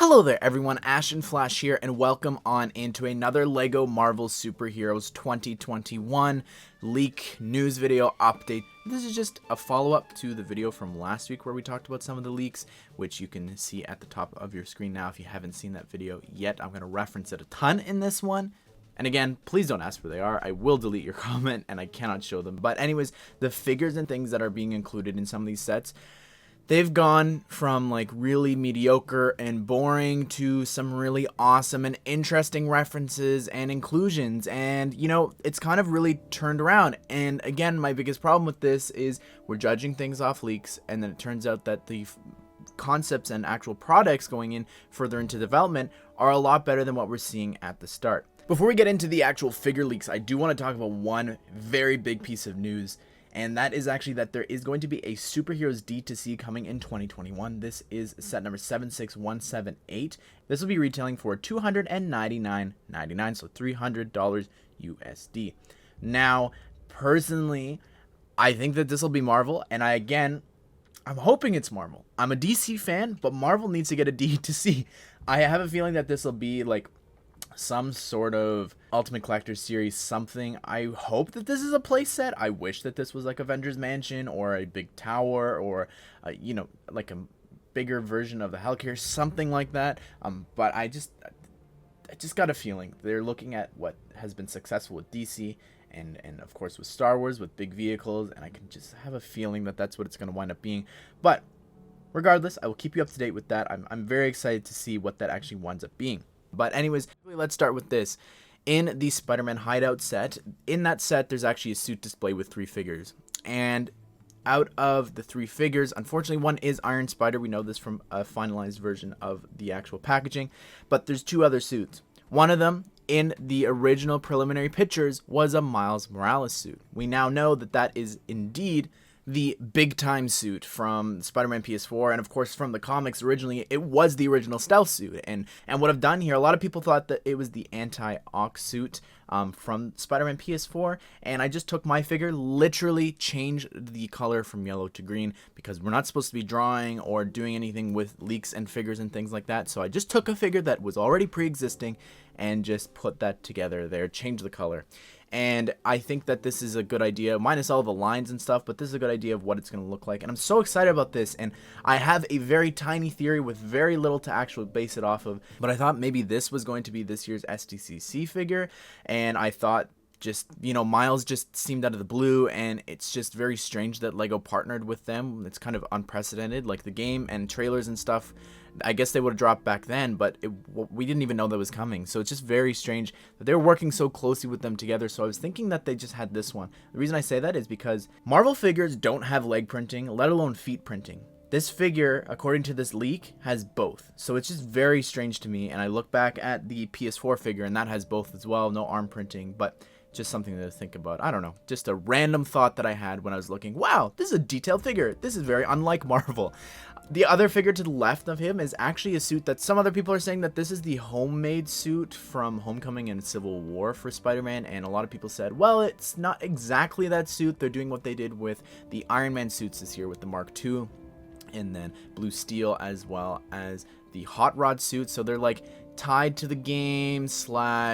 Hello there everyone, Ashnflash here, and welcome on into another LEGO Marvel Superheroes 2021 leak news video update. This is just a follow-up to the video from last week where we talked about some of the leaks, which you can see at the top of your screen now if you haven't seen that video yet. I'm going to reference it a ton in this one. And again, please don't ask where they are. I will delete your comment and I cannot show them. But anyways, the figures and things that are being included in some of these sets, they've gone from like really mediocre and boring to some really awesome and interesting references and inclusions, and you know, it's kind of really turned around. And again, my biggest problem with this is we're judging things off leaks, and then it turns out that the concepts and actual products going in further into development are a lot better than what we're seeing at the start. Before we get into the actual figure leaks, I do want to talk about one very big piece of news. And that is actually that there is going to be a Superheroes D2C coming in 2021. This is set number 76178. This will be retailing for $299.99, so $300 USD. Now, personally, I think that this will be Marvel, and I'm hoping it's Marvel. I'm a DC fan, but Marvel needs to get a D2C. I have a feeling that this will be like some sort of Ultimate Collector Series something. I hope that this is a play set. I wish that this was like Avengers Mansion or a big tower or you know, like a bigger version of the Helicarrier, something like that. But I just got a feeling they're looking at what has been successful with DC and of course with Star Wars with big vehicles, and I can just have a feeling that that's what it's going to wind up being. But regardless, I will keep you up to date with that. I'm very excited to see what that actually winds up being. But anyways, let's start with this. In the SpiderMan Hideout set, in that set, there's actually a suit display with 3 figures. And out of the 3 figures, unfortunately, one is Iron Spider. We know this from a finalized version of the actual packaging. But there's 2 other suits. One of them, in the original preliminary pictures, was a Miles Morales suit. We now know that that is indeed the big time suit from Spider-Man PS4, and of course from the comics originally it was the original stealth suit. And what I've done here, a lot of people thought that it was the anti-Ock suit from Spider-Man PS4, and I just took my figure, literally changed the color from yellow to green, because we're not supposed to be drawing or doing anything with leaks and figures and things like that. So I just took a figure that was already pre-existing and just put that together there, changed the color. And I think that this is a good idea, minus all the lines and stuff, but this is a good idea of what it's going to look like. And I'm so excited about this, and I have a very tiny theory with very little to actually base it off of. But I thought maybe this was going to be this year's SDCC figure, and I thought just, you know, Miles just seemed out of the blue, and it's just very strange that LEGO partnered with them. It's kind of unprecedented, like the game and trailers and stuff. I guess they would have dropped back then, but we didn't even know that was coming. So it's just very strange that they were working so closely with them together. So I was thinking that they just had this one. The reason I say that is because Marvel figures don't have leg printing, let alone feet printing. This figure, according to this leak, has both. So it's just very strange to me. And I look back at the PS4 figure, and that has both as well. No arm printing, but just something to think about. I don't know. Just a random thought that I had when I was looking. Wow, this is a detailed figure. This is very unlike Marvel. The other figure to the left of him is actually a suit that some other people are saying that this is the homemade suit from Homecoming and Civil War for Spider-Man, and a lot of people said, well, it's not exactly that suit. They're doing what they did with the Iron Man suits this year with the Mark II and then Blue Steel, as well as the Hot Rod suit. So they're like tied to the game /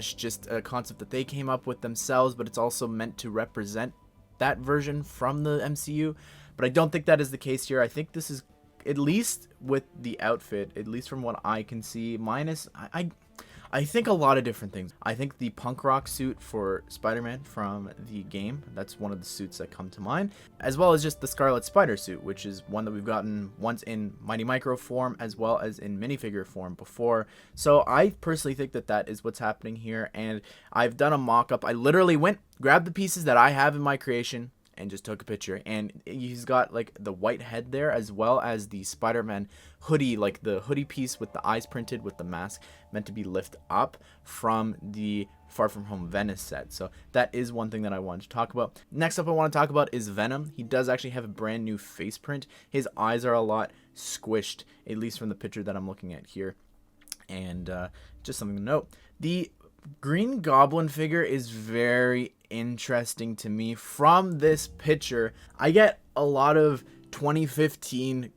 just a concept that they came up with themselves, but it's also meant to represent that version from the MCU. But I don't think that is the case here. I think this is, at least with the outfit, at least from what I can see, minus I think a lot of different things. I think the punk rock suit for Spider-Man from the game, that's one of the suits that come to mind, as well as just the Scarlet Spider suit, which is one that we've gotten once in Mighty Micro form as well as in minifigure form before. So I personally think that that is what's happening here, and I've done a mock-up. I literally grabbed the pieces that I have in my creation and just took a picture, and he's got like the white head there, as well as the Spider-Man hoodie, like the hoodie piece with the eyes printed with the mask meant to be lifted up from the Far From Home Venice set. So that is one thing that I wanted to talk about. Next up I want to talk about is Venom. He does actually have a brand new face print. His eyes are a lot squished, at least from the picture that I'm looking at here. And just something to note. The Green Goblin figure is very interesting to me. From this picture, I get a lot of 2015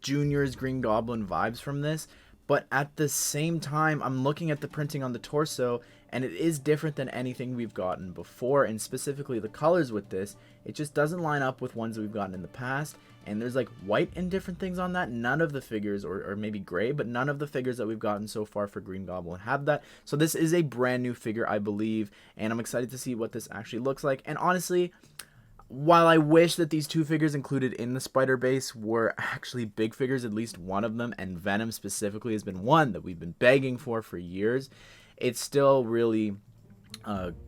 Junior's Green Goblin vibes from this, But at the same time, I'm looking at the printing on the torso, and it is different than anything we've gotten before, and specifically the colors with this. It just doesn't line up with ones that we've gotten in the past, and there's like white and different things on that. None of the figures, or maybe gray, but none of the figures that we've gotten so far for Green Goblin have that. So this is a brand new figure, I believe, and I'm excited to see what this actually looks like. And honestly, while I wish that these two figures included in the Spider base were actually big figures, at least one of them, and Venom specifically has been one that we've been begging for years, it's still really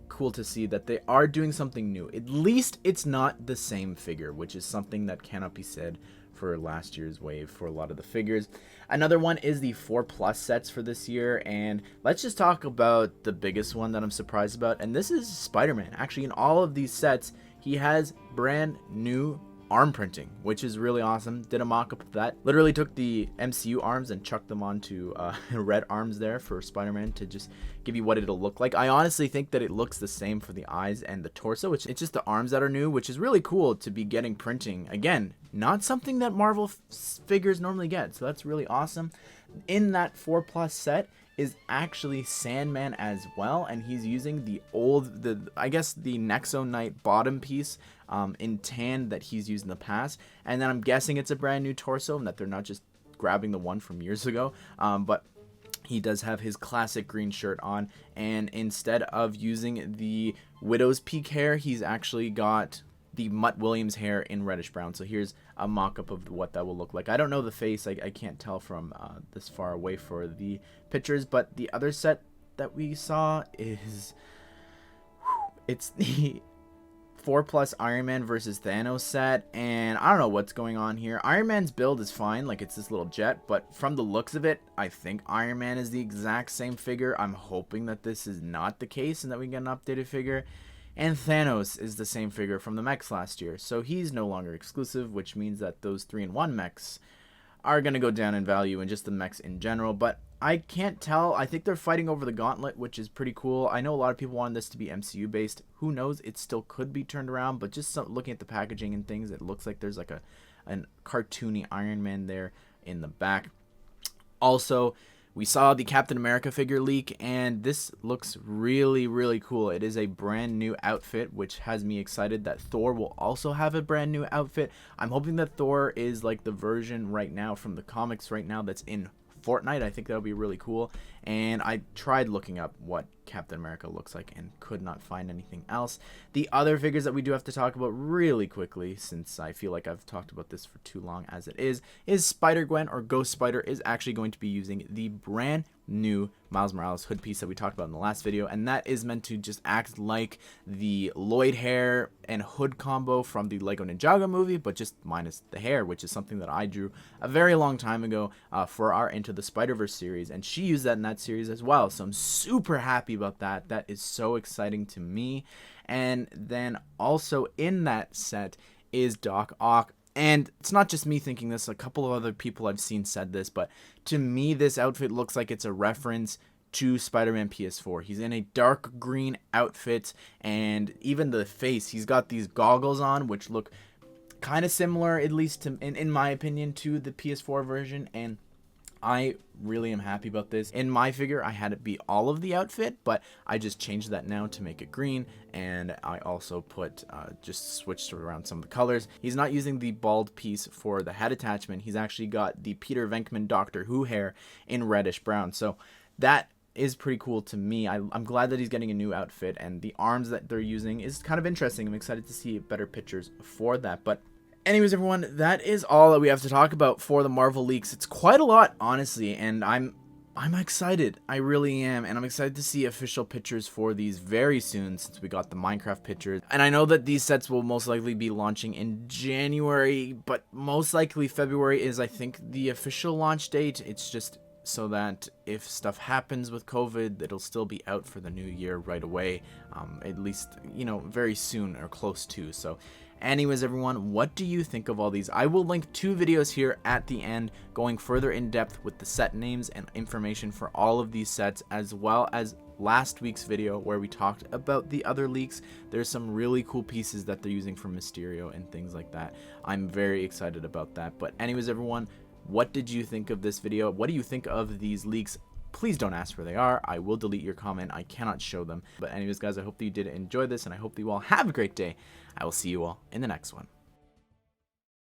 cool to see that they are doing something new. At least it's not the same figure, which is something that cannot be said for last year's wave for a lot of the figures. Another one is the 4+ sets for this year, and let's just talk about the biggest one that I'm surprised about, and this is Spider-Man. Actually, in all of these sets, he has brand new arm printing, which is really awesome. Did a mock-up of that. Literally took the MCU arms and chucked them onto red arms there for Spider-Man to just give you what it'll look like. I honestly think that it looks the same for the eyes and the torso. It's just the arms that are new, which is really cool to be getting printing. Again, not something that Marvel figures normally get, so that's really awesome. In that 4+ set is actually Sandman as well, and he's using the I guess the Nexo Knight bottom piece in tan that he's used in the past, and then I'm guessing it's a brand new torso and that they're not just grabbing the one from years ago, but he does have his classic green shirt on, and instead of using the Widow's Peak hair, he's actually got the Mutt Williams hair in reddish brown. So here's a mock-up of what that will look like. I don't know the face, I can't tell from this far away for the pictures, but the other set that we saw is it's the 4+ Iron Man versus Thanos set, and I don't know what's going on here. Iron Man's build is fine, like it's this little jet, but from the looks of it, I think Iron Man is the exact same figure. I'm hoping that this is not the case and that we get an updated figure. And Thanos is the same figure from the mechs last year, so he's no longer exclusive, which means that those 3-in-1 mechs are going to go down in value, and just the mechs in general. But I can't tell. I think they're fighting over the gauntlet, which is pretty cool. I know a lot of people want this to be MCU based. Who knows? It still could be turned around, but just looking at the packaging and things, it looks like there's like a cartoony Iron Man there in the back. Also, we saw the Captain America figure leak, and this looks really, really cool. It is a brand new outfit, which has me excited that Thor will also have a brand new outfit. I'm hoping that Thor is like the version right now from the comics right now that's in Fortnite. I think that would be really cool. And I tried looking up what Captain America looks like and could not find anything else. The other figures that we do have to talk about really quickly, since I feel like I've talked about this for too long as it is SpiderGwen, or Ghost Spider, is actually going to be using the brand new Miles Morales hood piece that we talked about in the last video, and that is meant to just act like the Lloyd hair and hood combo from the Lego Ninjago movie, but just minus the hair, which is something that I drew a very long time ago for our Into the Spider-Verse series, and she used that in that series as well, so I'm super happy about that. That is so exciting to me. And then also in that set is Doc Ock. And it's not just me thinking this, a couple of other people I've seen said this, but to me this outfit looks like it's a reference to Spider-Man PS4. He's in a dark green outfit, and even the face, he's got these goggles on which look kind of similar, at least to, in my opinion, to the PS4 version, and I really am happy about this. In my figure, I had it be all of the outfit, but I just changed that now to make it green, and I also put, just switched around some of the colors. He's not using the bald piece for the head attachment. He's actually got the Peter Venkman Doctor Who hair in reddish brown, so that is pretty cool to me. I'm glad that he's getting a new outfit, and the arms that they're using is kind of interesting. I'm excited to see better pictures for that, but anyways, everyone, that is all that we have to talk about for the Marvel leaks. It's quite a lot, honestly, and I'm excited. I really am, and I'm excited to see official pictures for these very soon, since we got the Minecraft pictures. And I know that these sets will most likely be launching in January, but most likely February is, I think, the official launch date. It's just so that if stuff happens with COVID, it'll still be out for the new year right away, at least, you know, very soon or close to. So anyways, everyone, what do you think of all these? I will link 2 videos here at the end going further in depth with the set names and information for all of these sets, as well as last week's video where we talked about the other leaks. There's some really cool pieces that they're using for Mysterio and things like that. I'm very excited about that. But anyways, everyone, What did you think of this video? What do you think of these leaks? Please don't ask where they are. I will delete your comment. I cannot show them. But anyways, guys, I hope that you did enjoy this, and I hope that you all have a great day. I will see you all in the next one.